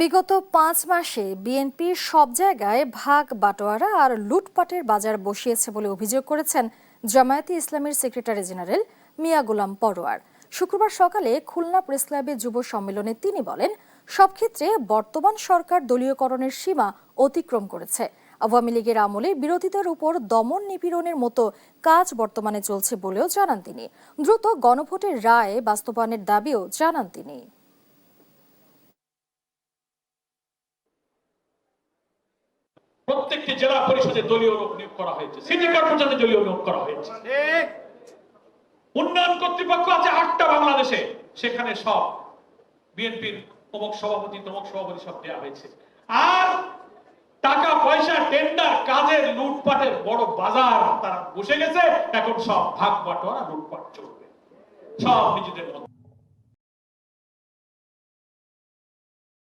বিগত 5 মাসে বিএনপি সব জায়গায় ভাগ বাটোয়ারা আর লুটপাটের বাজার বসিয়েছে বলে অভিযোগ করেছেন জামায়াতে ইসলামীর সেক্রেটারি জেনারেল মিয়া গোলাম পরোয়ার। শুক্রবার সকালে খুলনা প্রেসক্লাবে যুব সম্মেলনে তিনি বলেন, সব ক্ষেত্রে বর্তমান সরকার দলীয়করণের সীমা অতিক্রম করেছে। আওয়ামী লীগের আমলে বিরোধীদের উপর দমন নিপীড়নের মতো কাজ বর্তমানে চলছে বলেও জানান তিনি। দ্রুত গণভোটের রায় বাস্তবায়নের দাবিও জানান তিনি। প্রত্যেকটি জেলা পরিষদে দলীয় লোক নিয়োগ করা হয়েছে, সিটি কর্পোরেশনে দলীয় নিয়োগ করা হয়েছে। উন্নয়ন কর্তৃপক্ষ আছে 8টা বাংলাদেশে, সেখানে সব বিএনপির অমুক সভাপতি তমুক সভাপতি সব দেওয়া হয়েছে। আর টাকা পয়সা টেন্ডার কাজের লুটপাটের বড় বাজার তারা বসে গেছে। এখন সব ভাগ বাটোয়ারা লুটপাট চলবে, সব নিজেদের মধ্যে।